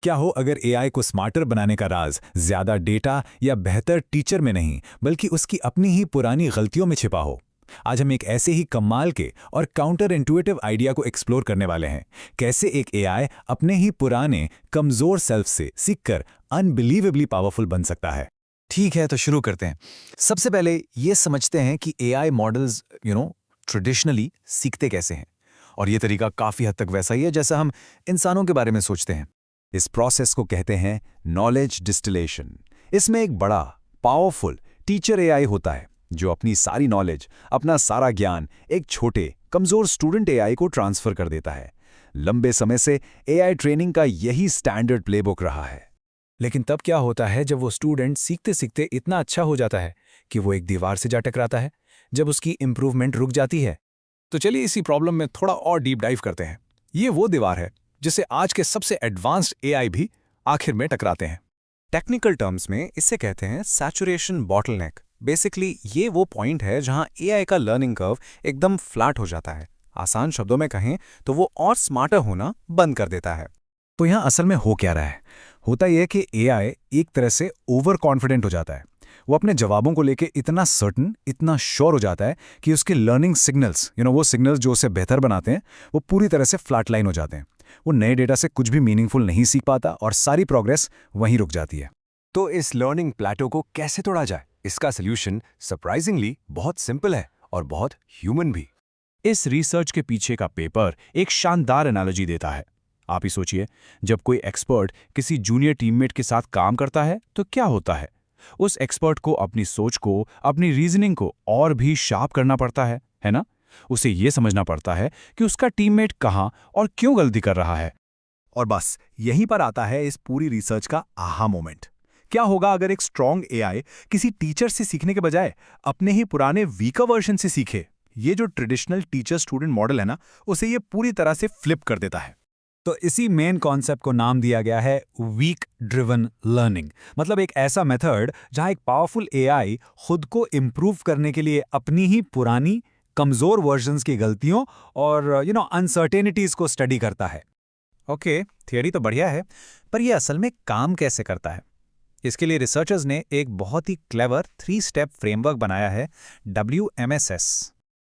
क्या हो अगर एआई को स्मार्टर बनाने का राज ज्यादा डेटा या बेहतर टीचर में नहीं बल्कि उसकी अपनी ही पुरानी गलतियों में छिपा हो। आज हम एक ऐसे ही कमाल के और काउंटर इंट्यूटिव आइडिया को एक्सप्लोर करने वाले हैं। कैसे एक एआई अपने ही पुराने कमजोर सेल्फ से सीखकर अनबिलीवेबली पावरफुल बन सकता है। ठीक है, तो शुरू करते हैं। सबसे पहले ये समझते हैं कि एआई मॉडल्स ट्रेडिशनली सीखते कैसे हैं। और ये तरीका काफ़ी हद तक वैसा ही है जैसा हम इंसानों के बारे में सोचते हैं। इस प्रोसेस को कहते हैं नॉलेज डिस्टिलेशन। इसमें एक बड़ा पावरफुल टीचर एआई होता है जो अपनी सारी नॉलेज, अपना सारा ज्ञान एक छोटे कमजोर स्टूडेंट एआई को ट्रांसफर कर देता है। लंबे समय से एआई ट्रेनिंग का यही स्टैंडर्ड प्लेबुक रहा है। लेकिन तब क्या होता है जब वो स्टूडेंट सीखते सीखते इतना अच्छा हो जाता है कि वो एक दीवार से जा टकराता है, जब उसकी इंप्रूवमेंट रुक जाती है। तो चलिए इसी प्रॉब्लम में थोड़ा और डीप डाइव करते हैं। ये वो दीवार है जिसे आज के सबसे एडवांस्ड एआई भी आखिर में टकराते हैं। टेक्निकल टर्म्स में इसे कहते हैं सैचुरेशन बॉटलनेक। बेसिकली ये वो पॉइंट है जहां एआई का लर्निंग कर्व एकदम फ्लैट हो जाता है। आसान शब्दों में कहें तो वो और स्मार्टर होना बंद कर देता है। तो यहाँ असल में हो क्या रहा है? होता यह है कि एआई एक तरह से ओवर कॉन्फिडेंट हो जाता है। वो अपने जवाबों को लेके इतना सर्टन, इतना श्योर हो जाता है कि उसके लर्निंग सिग्नल्स, वो सिग्नल्स जो उसे बेहतर बनाते हैं, वो पूरी तरह से फ्लैट लाइन हो जाते हैं। वो नए डेटा से कुछ भी मीनिंगफुल नहीं सीख पाता और सारी प्रोग्रेस वहीं रुक जाती है। तो इस लर्निंग प्लेटो को कैसे तोड़ा जाए? इसका सोल्यूशन सरप्राइजिंगली बहुत सिंपल है और बहुत ह्यूमन भी। इस रिसर्च के पीछे का पेपर एक शानदार एनालॉजी देता है। आप ही सोचिए, जब कोई एक्सपर्ट किसी जूनियर टीममेट के साथ काम करता है तो क्या होता है? उस एक्सपर्ट को अपनी सोच को, अपनी रीजनिंग को और भी शार्प करना पड़ता है ना? उसे ये समझना पड़ता है कि उसका टीममेट कहाँ और क्यों गलती कर रहा है। और बस यहीं पर आता है इस पूरी रिसर्च का आहा मोमेंट। क्या होगा अगर एक स्ट्रॉन्ग एआई किसी टीचर से सीखने के बजाय अपने ही पुराने वीकर वर्जन से सीखे? ये जो ट्रेडिशनल टीचर स्टूडेंट मॉडल है ना, उसे ये पूरी तरह से फ्लिप कर देता है। तो इसी मेन कॉन्सेप्ट को नाम दिया गया है वीक ड्रिवन लर्निंग। मतलब एक ऐसा मेथड जहां एक पावरफुल एआई खुद को इंप्रूव करने के लिए अपनी ही पुरानी कमजोर वर्जन्स की गलतियों और अनसर्टेनिटीज को स्टडी करता है। ओके, थियरी तो बढ़िया है, पर यह असल में काम कैसे करता है? इसके लिए रिसर्चर्स ने एक बहुत ही क्लेवर 3 स्टेप फ्रेमवर्क बनाया है, WMSS।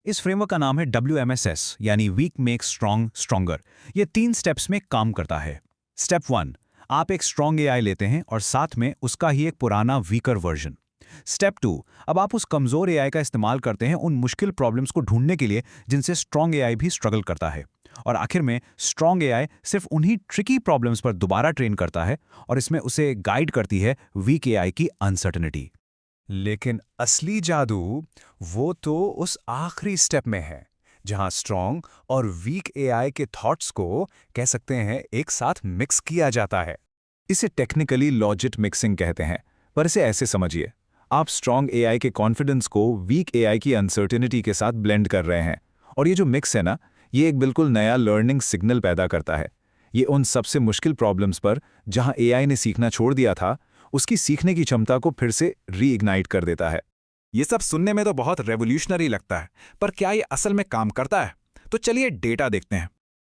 इस फ्रेमवर्क का नाम है WMSS, यानी वीक मेक स्ट्रॉन्ग स्ट्रॉन्गर। ये 3 स्टेप्स में काम करता है। स्टेप 1, आप एक स्ट्रॉन्ग एआई लेते हैं और साथ में उसका ही एक पुराना वीकर वर्जन। स्टेप 2, अब आप उस कमजोर एआई का इस्तेमाल करते हैं उन मुश्किल प्रॉब्लम्स को ढूंढने के लिए जिनसे स्ट्रॉन्ग एआई भी स्ट्रगल करता है। और आखिर में स्ट्रॉन्ग एआई सिर्फ उन्हीं ट्रिकी प्रॉब्लम्स पर दोबारा ट्रेन करता है और इसमें उसे गाइड करती है वीक एआई की अनसर्टेनिटी। लेकिन असली जादू वो तो उस आखिरी स्टेप में है जहां स्ट्रॉन्ग और वीक एआई के थॉट्स को, कह सकते हैं, एक साथ मिक्स किया जाता है। इसे टेक्निकली लॉजिक मिक्सिंग कहते हैं, पर इसे ऐसे समझिए, आप स्ट्रॉन्ग एआई के कॉन्फिडेंस को वीक एआई की अनसर्टेनिटी के साथ ब्लेंड कर रहे हैं। और ये जो मिक्स है ना, ये एक बिल्कुल नया लर्निंग सिग्नल पैदा करता है। ये उन सबसे मुश्किल प्रॉब्लम्स पर जहां एआई ने सीखना छोड़ दिया था, उसकी सीखने की क्षमता को फिर से रीइग्नाइट कर देता है। ये सब सुनने में तो बहुत रेवोल्यूशनरी लगता है, पर क्या ये असल में काम करता है? तो चलिए डेटा देखते हैं।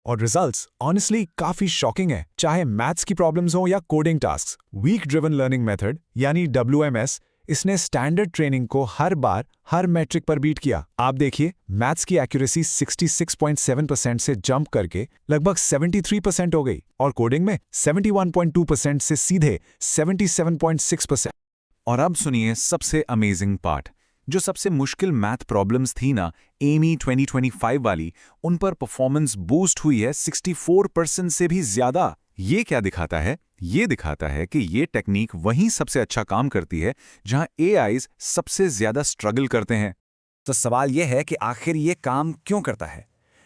और रिजल्ट्स ऑनेस्टली काफी शॉकिंग है। चाहे मैथ्स की प्रॉब्लम्स हो या coding task, week driven learning method यानी WMS, इसने स्टैंडर्ड ट्रेनिंग को हर बार हर मैट्रिक पर बीट किया। आप देखिए, मैथ्स की एक्यूरेसी 66.7% से जंप करके लगभग 73% हो गई और कोडिंग में 71.2% से सीधे 77.6%। और अब सुनिए सबसे अमेजिंग पार्ट। जो सबसे मुश्किल मैथ प्रॉब्लम्स थी ना, एमी 2025 वाली, उन पर परफॉर्मेंस बूस्ट हुई है 64% से भी ज्यादा। ये क्या दिखाता है? ये दिखाता है कि ये टेक्निक वहीं सबसे अच्छा काम करती है जहां एआईज सबसे ज्यादा स्ट्रगल करते हैं। तो सवाल यह है कि आखिर ये काम क्यों करता है?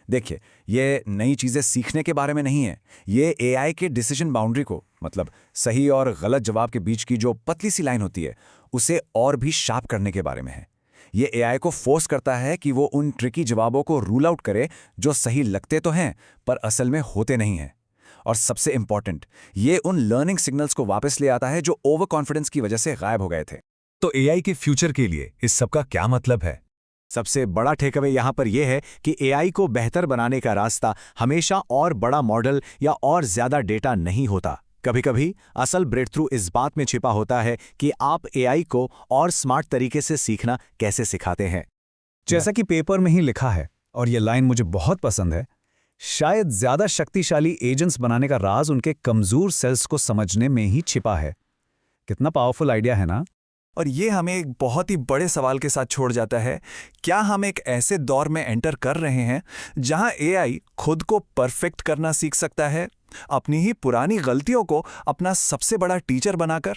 देखिए, ये नई चीजें सीखने के बारे में नहीं है। ये एआई के डिसीजन बाउंड्री को, मतलब सही और गलत जवाब के बीच की जो पतली सी लाइन होती है, उसे और भी शार्प करने के बारे में है। ये एआई को फोर्स करता है कि वो उन ट्रिकी जवाबों को रूल आउट करे जो सही लगते तो हैं पर असल में होते नहीं हैं। और सबसे इंपॉर्टेंट, ये उन लर्निंग सिग्नल्स को वापस ले आता है जो ओवर कॉन्फिडेंस की वजह से गायब हो गए थे। तो एआई के फ्यूचर के लिए इस सब का क्या मतलब है? सबसे बड़ा टेकअवे यहाँ पर यह है कि एआई को बेहतर बनाने का रास्ता हमेशा और बड़ा मॉडल या और ज्यादा डेटा नहीं होता। कभी कभी असल ब्रेक थ्रू इस बात में छिपा होता है कि आप एआई को और स्मार्ट तरीके से सीखना कैसे सिखाते हैं। जैसा कि पेपर में ही लिखा है, और ये लाइन मुझे बहुत पसंद है, शायद ज्यादा शक्तिशाली एजेंट्स बनाने का राज उनके कमजोर सेल्स को समझने में ही छिपा है। कितना पावरफुल आइडिया है ना? और ये हमें एक बहुत ही बड़े सवाल के साथ छोड़ जाता है, क्या हम एक ऐसे दौर में एंटर कर रहे हैं जहां एआई खुद को परफेक्ट करना सीख सकता है, अपनी ही पुरानी गलतियों को अपना सबसे बड़ा टीचर बनाकर?